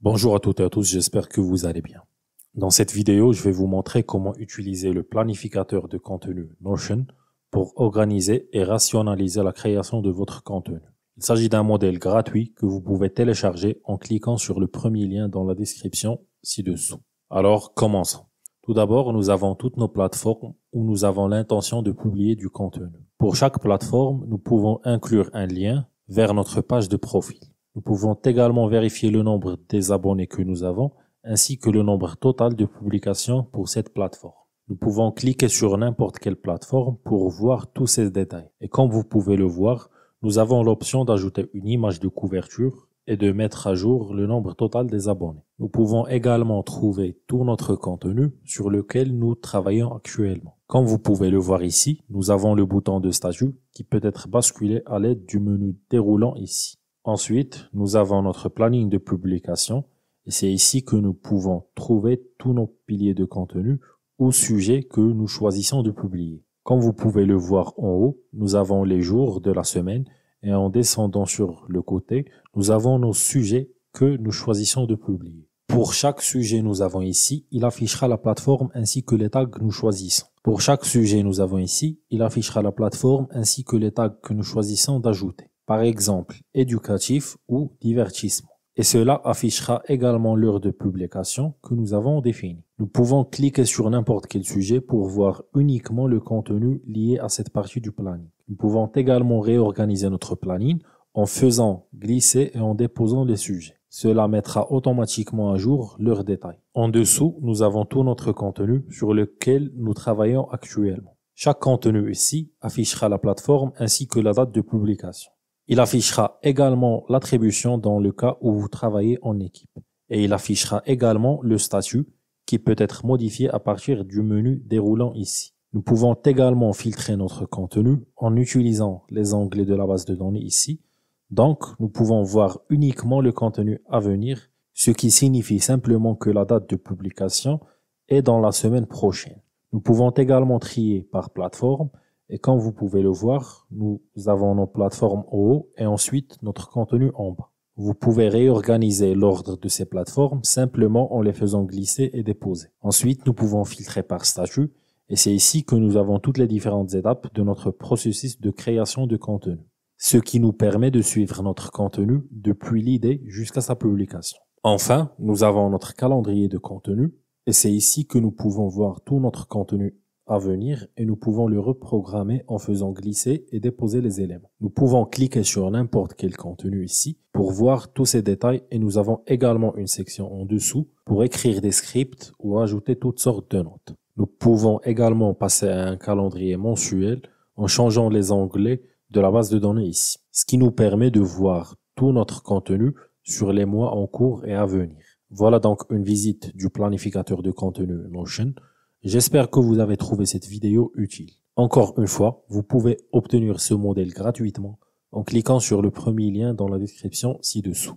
Bonjour à toutes et à tous, j'espère que vous allez bien. Dans cette vidéo, je vais vous montrer comment utiliser le planificateur de contenu Notion pour organiser et rationaliser la création de votre contenu. Il s'agit d'un modèle gratuit que vous pouvez télécharger en cliquant sur le premier lien dans la description ci-dessous. Alors, commençons. Tout d'abord, nous avons toutes nos plateformes où nous avons l'intention de publier du contenu. Pour chaque plateforme, nous pouvons inclure un lien vers notre page de profil. Nous pouvons également vérifier le nombre des abonnés que nous avons, ainsi que le nombre total de publications pour cette plateforme. Nous pouvons cliquer sur n'importe quelle plateforme pour voir tous ces détails. Et comme vous pouvez le voir, nous avons l'option d'ajouter une image de couverture et de mettre à jour le nombre total des abonnés. Nous pouvons également trouver tout notre contenu sur lequel nous travaillons actuellement. Comme vous pouvez le voir ici, nous avons le bouton de statut qui peut être basculé à l'aide du menu déroulant ici. Ensuite, nous avons notre planning de publication et c'est ici que nous pouvons trouver tous nos piliers de contenu ou sujets que nous choisissons de publier. Comme vous pouvez le voir en haut, nous avons les jours de la semaine et en descendant sur le côté, nous avons nos sujets que nous choisissons de publier. Pour chaque sujet, nous avons ici, il affichera la plateforme ainsi que les tags que nous choisissons. Pour chaque sujet, nous avons ici, il affichera la plateforme ainsi que les tags que nous choisissons d'ajouter. Par exemple, éducatif ou divertissement. Et cela affichera également l'heure de publication que nous avons définie. Nous pouvons cliquer sur n'importe quel sujet pour voir uniquement le contenu lié à cette partie du planning. Nous pouvons également réorganiser notre planning en faisant glisser et en déposant les sujets. Cela mettra automatiquement à jour leurs détails. En dessous, nous avons tout notre contenu sur lequel nous travaillons actuellement. Chaque contenu ici affichera la plateforme ainsi que la date de publication. Il affichera également l'attribution dans le cas où vous travaillez en équipe. Et il affichera également le statut qui peut être modifié à partir du menu déroulant ici. Nous pouvons également filtrer notre contenu en utilisant les onglets de la base de données ici. Donc, nous pouvons voir uniquement le contenu à venir, ce qui signifie simplement que la date de publication est dans la semaine prochaine. Nous pouvons également trier par plateforme. Et comme vous pouvez le voir, nous avons nos plateformes en haut et ensuite notre contenu en bas. Vous pouvez réorganiser l'ordre de ces plateformes simplement en les faisant glisser et déposer. Ensuite, nous pouvons filtrer par statut et c'est ici que nous avons toutes les différentes étapes de notre processus de création de contenu. Ce qui nous permet de suivre notre contenu depuis l'idée jusqu'à sa publication. Enfin, nous avons notre calendrier de contenu et c'est ici que nous pouvons voir tout notre contenu à venir et nous pouvons le reprogrammer en faisant glisser et déposer les éléments. Nous pouvons cliquer sur n'importe quel contenu ici pour voir tous ces détails et nous avons également une section en dessous pour écrire des scripts ou ajouter toutes sortes de notes. Nous pouvons également passer à un calendrier mensuel en changeant les onglets de la base de données ici, ce qui nous permet de voir tout notre contenu sur les mois en cours et à venir. Voilà donc une visite du planificateur de contenu Notion. J'espère que vous avez trouvé cette vidéo utile. Encore une fois, vous pouvez obtenir ce modèle gratuitement en cliquant sur le premier lien dans la description ci-dessous.